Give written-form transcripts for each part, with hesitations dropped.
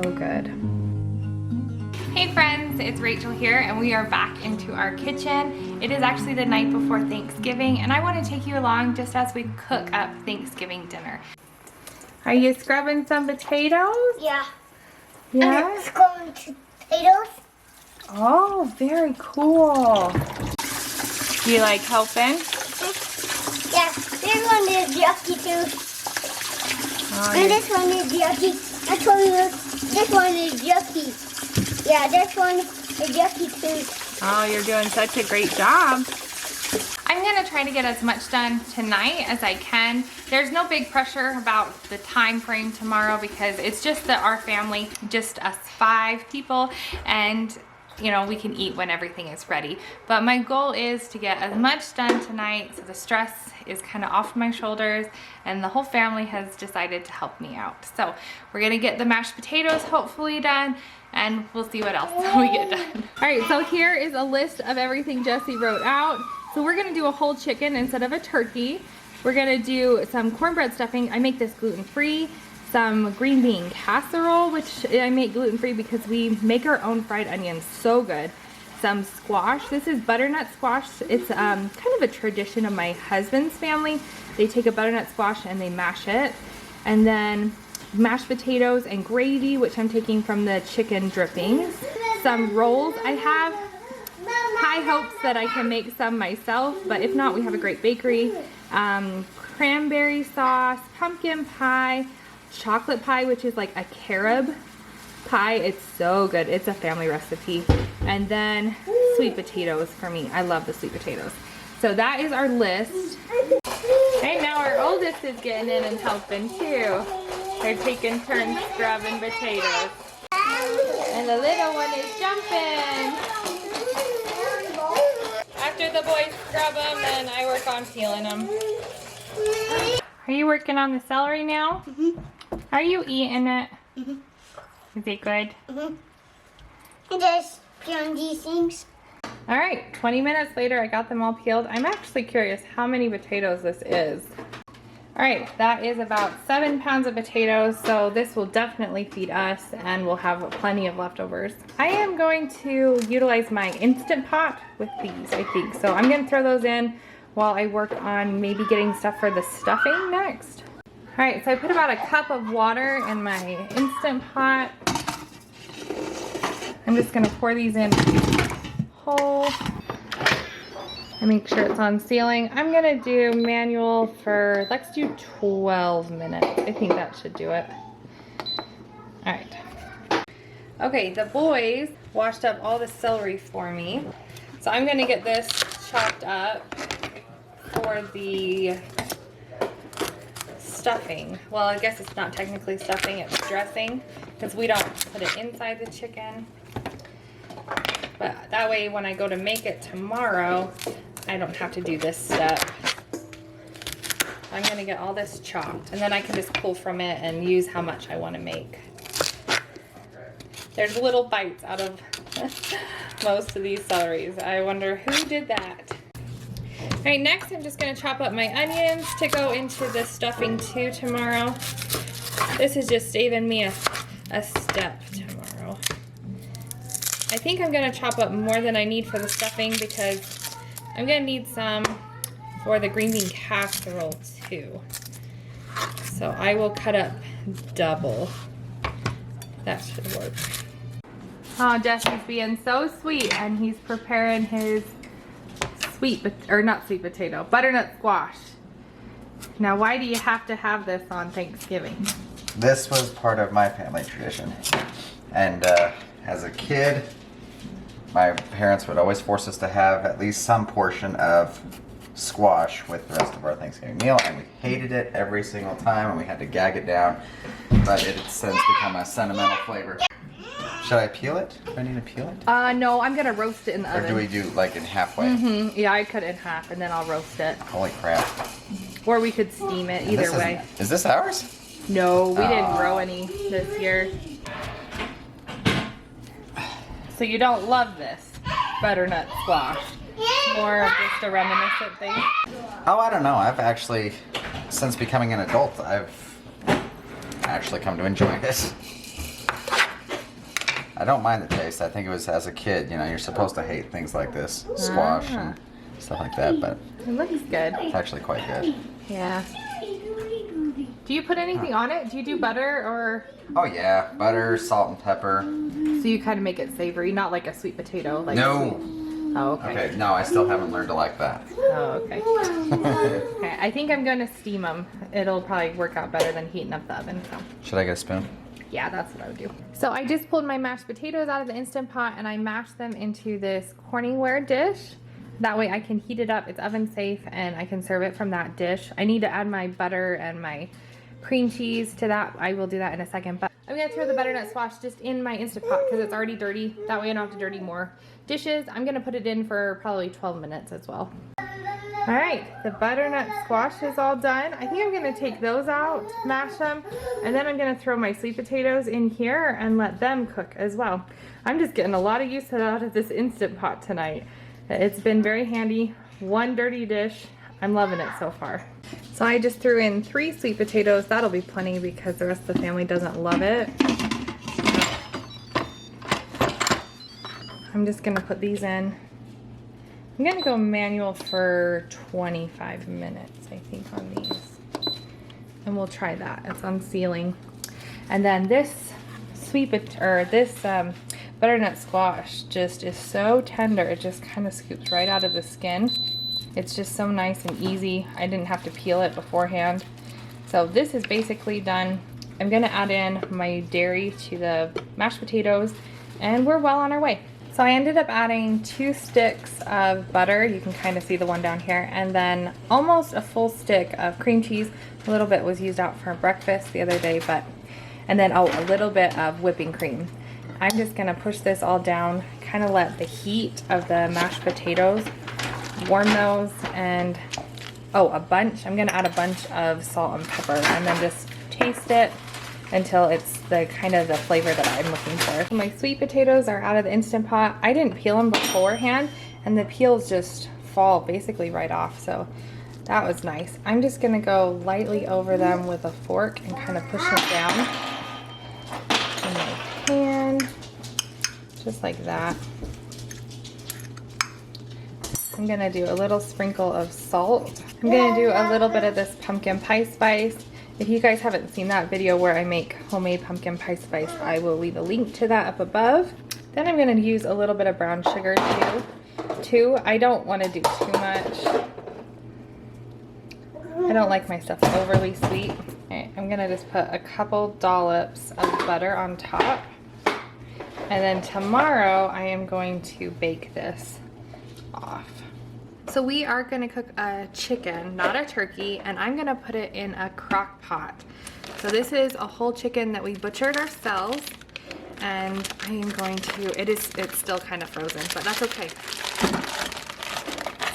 so good. Hey friends, it's Rachel here and we are back into our kitchen. It is actually the night before Thanksgiving and I want to take you along just as we cook up Thanksgiving dinner. Are you scrubbing some potatoes? Yeah. Yeah? I'm scrubbing potatoes. Oh, very cool. Do you like helping? Yeah, this one is yucky too. Oh, and this one is yucky. This one is yucky. Yeah, this one is yucky too. Oh, you're doing such a great job. I'm gonna try to get as much done tonight as I can. There's no big pressure about the time frame tomorrow because it's just our family, just us 5 people, and you know, we can eat when everything is ready. But my goal is to get as much done tonight so the stress is kind of off my shoulders and the whole family has decided to help me out. So we're gonna get the mashed potatoes hopefully done and we'll see what else we get done. All right, so here is a list of everything Jesse wrote out. So we're gonna do a whole chicken instead of a turkey. We're gonna do some cornbread stuffing. I make this gluten-free. Some green bean casserole, which I make gluten-free because we make our own fried onions, so good. Some squash. This is butternut squash. It's kind of a tradition of my husband's family. They take a butternut squash and they mash it. And then mashed potatoes and gravy, which I'm taking from the chicken drippings. Some rolls. I have high hopes that I can make some myself, but if not, we have a great bakery. Cranberry sauce, pumpkin pie, chocolate pie, which is like a carob pie. It's so good. It's a family recipe. And then sweet potatoes for me. I love the sweet potatoes. So that is our list. Right now our oldest is getting in and helping too. They're taking turns scrubbing potatoes. And the little one is jumping. After the boys scrub them, then I work on peeling them. Are you working on the celery now? Are you eating it? Is it good? Just peeling these things. All right, 20 minutes later, I got them all peeled. I'm actually curious how many potatoes this is. All right, that is about 7 pounds of potatoes, so this will definitely feed us and we'll have plenty of leftovers. I am going to utilize my Instant Pot with these, I think. So I'm gonna throw those in while I work on maybe getting stuff for the stuffing next. All right, so I put about a cup of water in my Instant Pot. I'm just gonna pour these in whole and make sure it's on sealing. I'm gonna do manual for, let's do 12 minutes. I think that should do it. All right. Okay, the boys washed up all the celery for me. So I'm gonna get this chopped up for the stuffing. Well, I guess it's not technically stuffing, it's dressing, because we don't put it inside the chicken. But that way when I go to make it tomorrow, I don't have to do this step. I'm gonna get all this chopped and then I can just pull from it and use how much I want to make. There's little bites out of most of these celeries. I wonder who did that. All right, next I'm just gonna chop up my onions to go into the stuffing too tomorrow. This is just saving me a step tomorrow. I think I'm gonna chop up more than I need for the stuffing because I'm gonna need some for the green bean casserole too. So I will cut up double. That should work. Oh, Jesse's being so sweet and he's preparing his butternut squash. Now, why do you have to have this on Thanksgiving? This was part of my family tradition. And as a kid, my parents would always force us to have at least some portion of squash with the rest of our Thanksgiving meal, and we hated it every single time, and we had to gag it down, but it has since become a sentimental flavor. Should I peel it? Do I need to peel it? No, I'm gonna roast it in the oven. Or do we do like in halfway? Yeah, I cut it in half, and then I'll roast it. Holy crap. Or we could steam it, either way. Is this ours? No, we didn't grow any this year. So you don't love this butternut squash. More of just a reminiscent thing. Oh, I don't know. I've actually, since becoming an adult, I've actually come to enjoy this. I don't mind the taste. I think it was as a kid, you know, you're supposed to hate things like this, squash and stuff like that, but It looks good. it's actually quite good. Yeah. Do you put anything on it? Do you do butter or? Oh yeah, butter, salt, and pepper. So you kind of make it savory, not like a sweet potato. Like No. Oh, okay. Okay, no, I still haven't learned to like that. Oh, okay. Okay, I think I'm gonna steam them. It'll probably work out better than heating up the oven. So. Should I get a spoon? Yeah, that's what I would do. So I just pulled my mashed potatoes out of the Instant Pot and I mashed them into this Corningware dish. That way I can heat it up. It's oven safe and I can serve it from that dish. I need to add my butter and my cream cheese to that. I will do that in a second. But I'm gonna throw the butternut squash just in my Instant Pot because it's already dirty. That way I don't have to dirty more dishes. I'm gonna put it in for probably 12 minutes as well. All right, the butternut squash is all done. I think I'm gonna take those out, mash them, and then I'm gonna throw my sweet potatoes in here and let them cook as well. I'm just getting a lot of use out of this Instant Pot tonight. It's been very handy. One dirty dish. I'm loving it so far. So I just threw in 3 sweet potatoes. That'll be plenty because the rest of the family doesn't love it. I'm just gonna put these in. I'm gonna go manual for 25 minutes, I think, on these. And we'll try that. It's on sealing. And then this butternut squash just is so tender. It just kind of scoops right out of the skin. It's just so nice and easy. I didn't have to peel it beforehand. So this is basically done. I'm gonna add in my dairy to the mashed potatoes and we're well on our way. So I ended up adding 2 sticks of butter. You can kind of see the one down here. And then almost a full stick of cream cheese. A little bit was used out for breakfast the other day, and then a little bit of whipping cream. I'm just gonna push this all down, kind of let the heat of the mashed potatoes warm those, and I'm gonna add a bunch of salt and pepper and then just taste it until it's the kind of the flavor that I'm looking for. My sweet potatoes are out of the Instant Pot. I didn't peel them beforehand and the peels just fall basically right off, so that was nice. I'm just gonna go lightly over them with a fork and kind of push it down in my pan, just like that. I'm gonna do a little sprinkle of salt. I'm gonna do a little bit of this pumpkin pie spice. If you guys haven't seen that video where I make homemade pumpkin pie spice, I will leave a link to that up above. Then I'm gonna use a little bit of brown sugar too. I don't wanna do too much. I don't like my stuff overly sweet. Okay, I'm gonna just put a couple dollops of butter on top. And then tomorrow I am going to bake this off. So we are gonna cook a chicken, not a turkey, and I'm gonna put it in a crock pot. So this is a whole chicken that we butchered ourselves, and I am going to, it's still kind of frozen, but that's okay.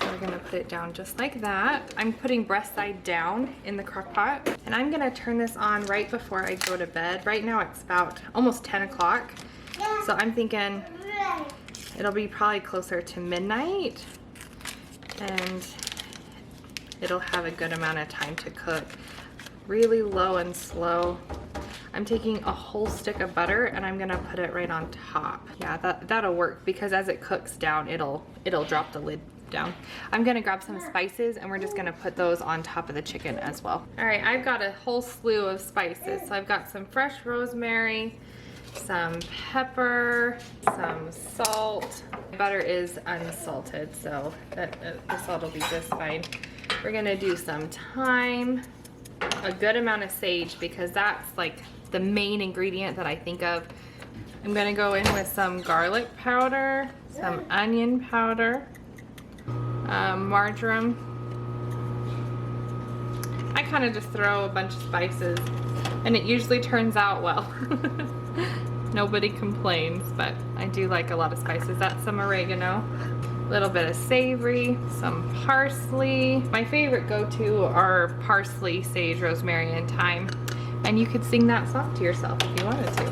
So we're gonna put it down just like that. I'm putting breast side down in the crock pot, and I'm gonna turn this on right before I go to bed. Right now it's about almost 10 o'clock, so I'm thinking it'll be probably closer to midnight, and it'll have a good amount of time to cook. Really low and slow. I'm taking a whole stick of butter and I'm gonna put it right on top. Yeah, that'll work because as it cooks down, it'll drop the lid down. I'm gonna grab some spices and we're just gonna put those on top of the chicken as well. All right, I've got a whole slew of spices. So I've got some fresh rosemary, some pepper, some salt. Butter is unsalted, so the salt will be just fine. We're gonna do some thyme, a good amount of sage because that's like the main ingredient that I think of. I'm gonna go in with some garlic powder, some onion powder, marjoram. I kind of just throw a bunch of spices and it usually turns out well. Nobody complains, but I do like a lot of spices. That's some oregano, a little bit of savory, some parsley. My favorite go-to are parsley, sage, rosemary, and thyme. And you could sing that song to yourself if you wanted to.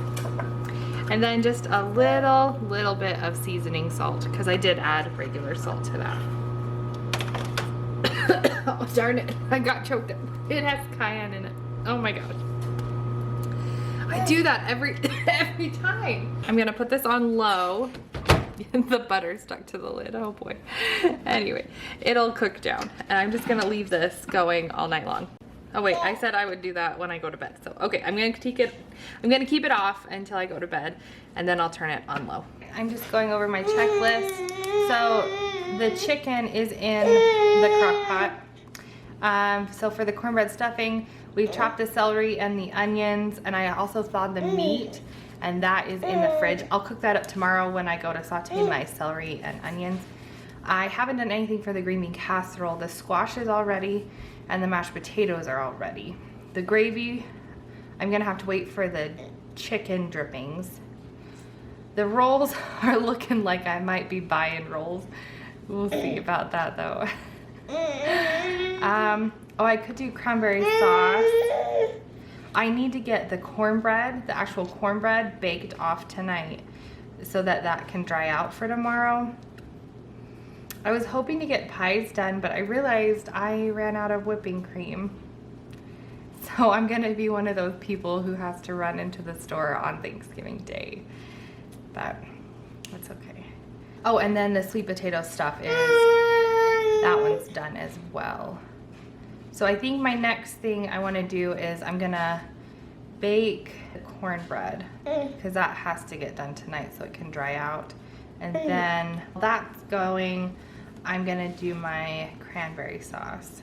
And then just a little bit of seasoning salt, because I did add regular salt to that. Oh, darn it, I got choked up. It has cayenne in it. Oh my gosh. I do that every time. I'm gonna put this on low. The butter stuck to the lid, oh boy. Anyway, it'll cook down. And I'm just gonna leave this going all night long. Oh wait, I said I would do that when I go to bed. So, okay, I'm gonna keep it off until I go to bed, and then I'll turn it on low. I'm just going over my checklist. So the chicken is in the crock pot. So for the cornbread stuffing, we've chopped the celery and the onions, and I also thawed the meat, and that is in the fridge. I'll cook that up tomorrow when I go to saute my celery and onions. I haven't done anything for the green bean casserole. The squash is all ready, and the mashed potatoes are all ready. The gravy, I'm gonna have to wait for the chicken drippings. The rolls are looking like I might be buying rolls. We'll see about that though. Oh, I could do cranberry sauce. I need to get the cornbread, the actual cornbread, baked off tonight so that that can dry out for tomorrow. I was hoping to get pies done, but I realized I ran out of whipping cream. So I'm gonna be one of those people who has to run into the store on Thanksgiving Day. But that's okay. Oh, and then the sweet potato stuff that one's done as well. So I think my next thing I wanna do is I'm gonna bake the cornbread because that has to get done tonight so it can dry out. And then that's going, I'm gonna do my cranberry sauce.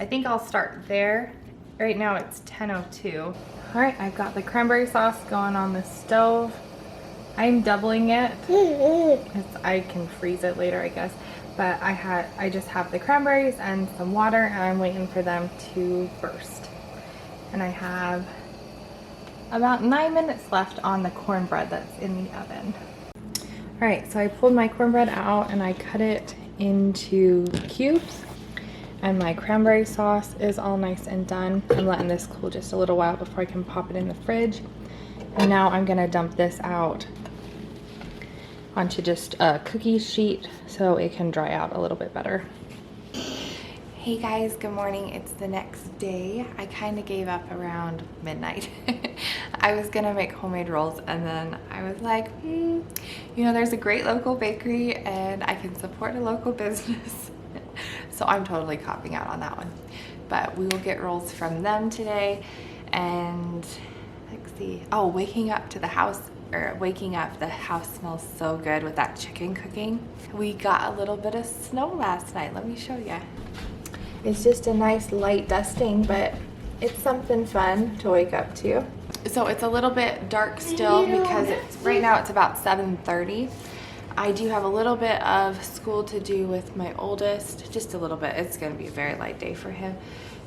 I think I'll start there. Right now it's 10:02. All right, I've got the cranberry sauce going on the stove. I'm doubling it because I can freeze it later, I guess. But I just have the cranberries and some water, and I'm waiting for them to burst. And I have about 9 minutes left on the cornbread that's in the oven. All right, so I pulled my cornbread out and I cut it into cubes, and my cranberry sauce is all nice and done. I'm letting this cool just a little while before I can pop it in the fridge. And now I'm gonna dump this out onto just a cookie sheet so it can dry out a little bit better. Hey guys, good morning. It's the next day. I kind of gave up around midnight. I was gonna make homemade rolls, and then I was like, you know, there's a great local bakery and I can support a local business. So I'm totally copping out on that one. But we will get rolls from them today. And let's see. Oh, waking up the house smells so good with that chicken cooking. We got a little bit of snow last night. Let me show you. It's just a nice light dusting, but it's something fun to wake up to. So it's a little bit dark still because right now it's about 7:30. I do have a little bit of school to do with my oldest, just a little bit. It's gonna be a very light day for him.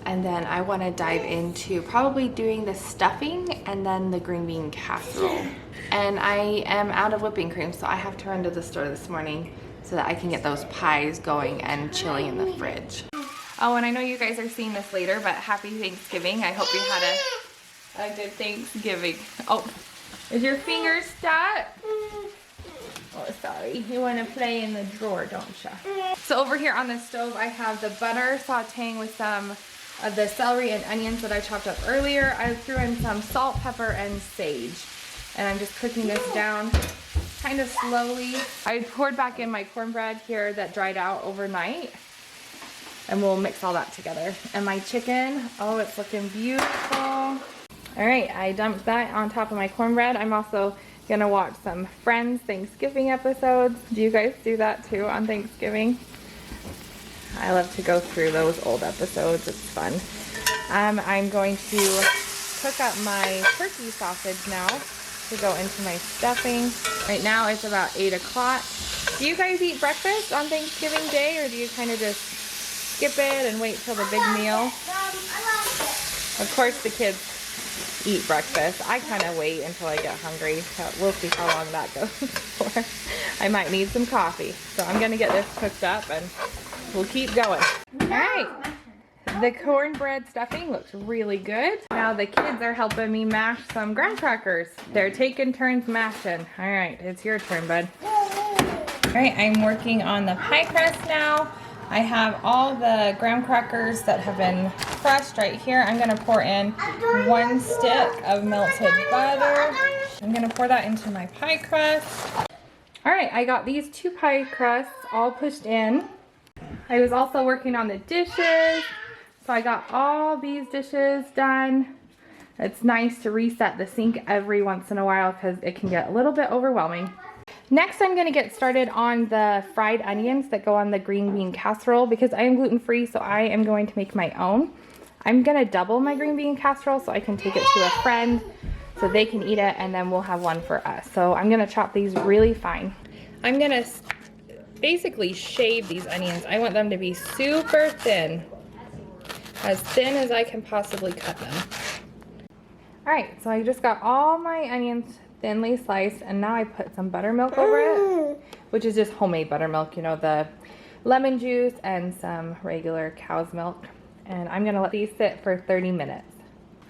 And then I wanna dive into probably doing the stuffing and then the green bean casserole. And I am out of whipping cream, so I have to run to the store this morning so that I can get those pies going and chilling in the fridge. Oh, and I know you guys are seeing this later, but happy Thanksgiving. I hope you had a good Thanksgiving. Oh, is your finger stuck? Oh, sorry. You want to play in the drawer, don't you? So over here on the stove, I have the butter sauteing with some of the celery and onions that I chopped up earlier. I threw in some salt, pepper, and sage. And I'm just cooking this down kind of slowly. I poured back in my cornbread here that dried out overnight. And we'll mix all that together. And my chicken, oh, it's looking beautiful. All right, I dumped that on top of my cornbread. I'm also gonna watch some Friends Thanksgiving episodes. Do you guys do that too on Thanksgiving? I love to go through those old episodes, it's fun. I'm going to cook up my turkey sausage now to go into my stuffing. Right now it's about 8 o'clock. Do you guys eat breakfast on Thanksgiving Day, or do you kind of just skip it and wait till the big meal? Of course the kids eat breakfast. I kind of wait until I get hungry. So we'll see how long that goes for. I might need some coffee. So I'm gonna get this cooked up and we'll keep going. All right, the cornbread stuffing looks really good. Now the kids are helping me mash some graham crackers. They're taking turns mashing. All right, it's your turn, bud. All right, I'm working on the pie crust now. I have all the graham crackers that have been crushed right here. I'm gonna pour in 1 stick of melted butter. I'm gonna pour that into my pie crust. All right, I got these 2 pie crusts all pushed in. I was also working on the dishes, so I got all these dishes done. It's nice to reset the sink every once in a while because it can get a little bit overwhelming. Next, I'm gonna get started on the fried onions that go on the green bean casserole because I am gluten-free, so I am going to make my own. I'm gonna double my green bean casserole so I can take it to a friend so they can eat it, and then we'll have one for us. So I'm gonna chop these really fine. I'm gonna basically shave these onions. I want them to be super thin as I can possibly cut them. All right, so I just got all my onions thinly sliced, and now I put some buttermilk over it, which is just homemade buttermilk, you know, the lemon juice and some regular cow's milk. And I'm gonna let these sit for 30 minutes.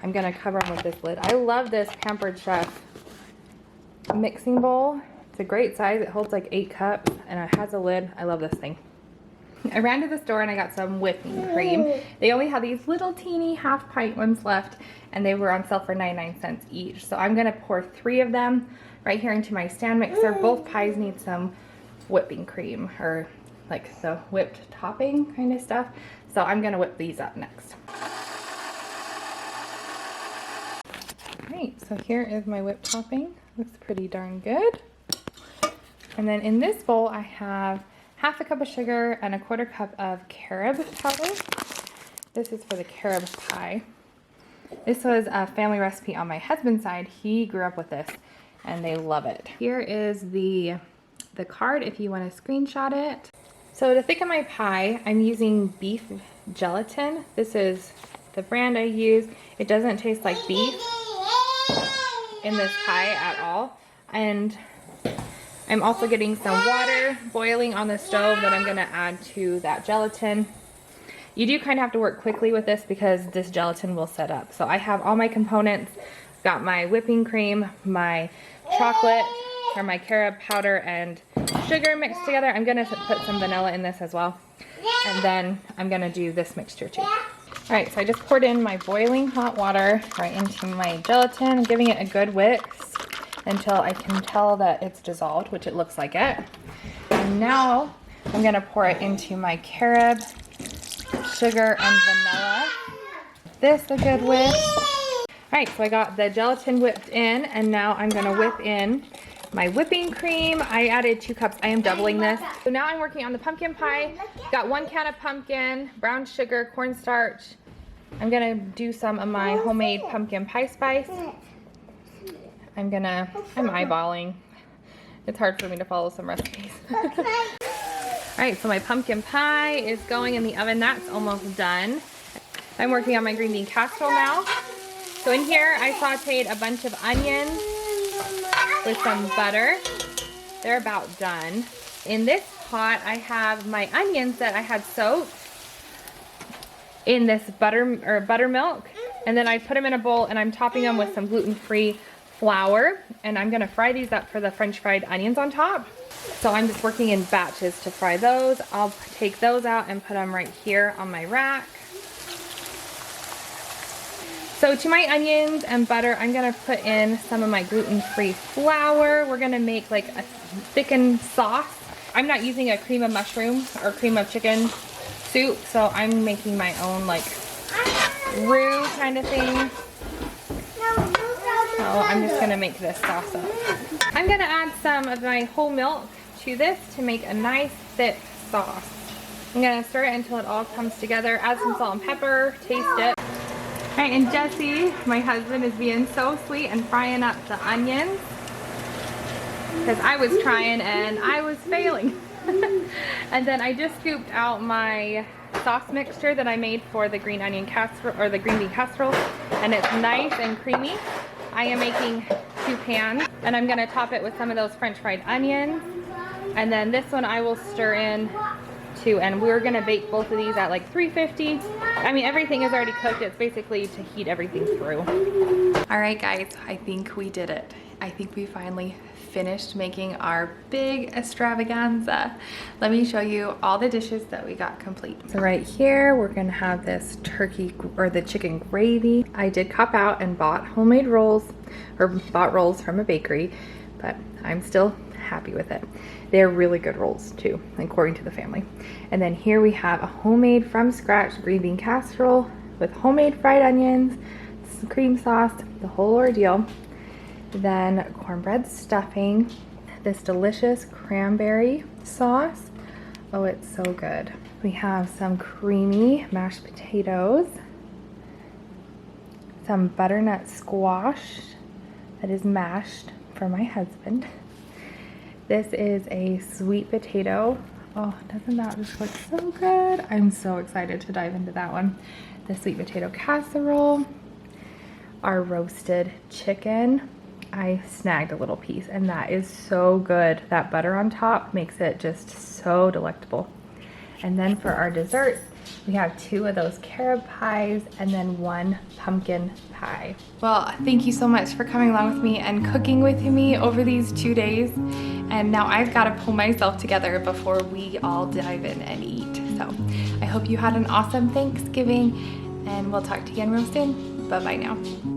I'm gonna cover them with this lid. I love this Pampered Chef mixing bowl. It's a great size. It holds like 8 cups and it has a lid. I love this thing. I ran to the store and I got some whipping cream. They only had these little teeny half pint ones left and they were on sale for 99 cents each. So I'm gonna pour 3 of them right here into my stand mixer. Both pies need some whipping cream, or like the whipped topping kind of stuff. So I'm gonna whip these up next. Alright, so here is my whipped topping. Looks pretty darn good. And then in this bowl I have half a cup of sugar and a 1/4 cup of carob powder. This is for the carob pie. This was a family recipe on my husband's side. He grew up with this and they love it. Here is the card if you want to screenshot it. So to thicken my pie, I'm using beef gelatin. This is the brand I use. It doesn't taste like beef in this pie at all. And I'm also getting some water boiling on the stove that I'm gonna add to that gelatin. You do kind of have to work quickly with this because this gelatin will set up. So I have all my components. Got my whipping cream, my chocolate, or my carob powder and sugar mixed together. I'm gonna put some vanilla in this as well. And then I'm gonna do this mixture too. All right, so I just poured in my boiling hot water right into my gelatin, giving it a good whisk until I can tell that it's dissolved, which it looks like it. And now I'm gonna pour it into my carob, sugar, and vanilla. This a good whisk. All right, so I got the gelatin whipped in, and now I'm gonna whip in my whipping cream. I added 2 cups. I am doubling this. So now I'm working on the pumpkin pie. Got 1 can of pumpkin, brown sugar, cornstarch. I'm gonna do some of my homemade pumpkin pie spice. I'm eyeballing. It's hard for me to follow some recipes. All right, so my pumpkin pie is going in the oven. That's almost done. I'm working on my green bean casserole now. So in here, I sauteed a bunch of onions with some butter. They're about done. In this pot, I have my onions that I had soaked in this buttermilk. And then I put them in a bowl and I'm topping them with some gluten-free flour, and I'm gonna fry these up for the French fried onions on top. So I'm just working in batches to fry those. I'll take those out and put them right here on my rack. So to my onions and butter, I'm gonna put in some of my gluten-free flour. We're gonna make like a thickened sauce. I'm not using a cream of mushroom or cream of chicken soup, so I'm making my own like roux kind of thing. So I'm just gonna make this sauce up. I'm gonna add some of my whole milk to this to make a nice thick sauce. I'm gonna stir it until it all comes together. Add some salt and pepper, taste it. All right, and Jesse, my husband, is being so sweet and frying up the onions because I was trying and I was failing. And then I just scooped out my sauce mixture that I made for the green onion casserole, or the green bean casserole, and it's nice and creamy. I am making 2 pans, and I'm gonna top it with some of those French fried onions. And then this one I will stir in too, and we're gonna bake both of these at like 350. I mean, everything is already cooked. It's basically to heat everything through. All right, guys, I think we did it. I think we finally finished making our big extravaganza. Let me show you all the dishes that we got complete. So right here, we're gonna have this turkey or the chicken gravy. I did cop out and bought homemade rolls, or bought rolls from a bakery, but I'm still happy with it. They're really good rolls too, according to the family. And then here we have a homemade from scratch green bean casserole with homemade fried onions, cream sauce, the whole ordeal. Then cornbread stuffing, this delicious cranberry sauce. Oh, it's so good. We have some creamy mashed potatoes, some butternut squash that is mashed for my husband. This is a sweet potato. Oh, doesn't that just look so good? I'm so excited to dive into that one. The sweet potato casserole, our roasted chicken. I snagged a little piece and that is so good. That butter on top makes it just so delectable. And then for our dessert, we have 2 of those carob pies and then 1 pumpkin pie. Well, thank you so much for coming along with me and cooking with me over these 2 days. And now I've got to pull myself together before we all dive in and eat. So I hope you had an awesome Thanksgiving and we'll talk to you again real soon. Bye-bye now.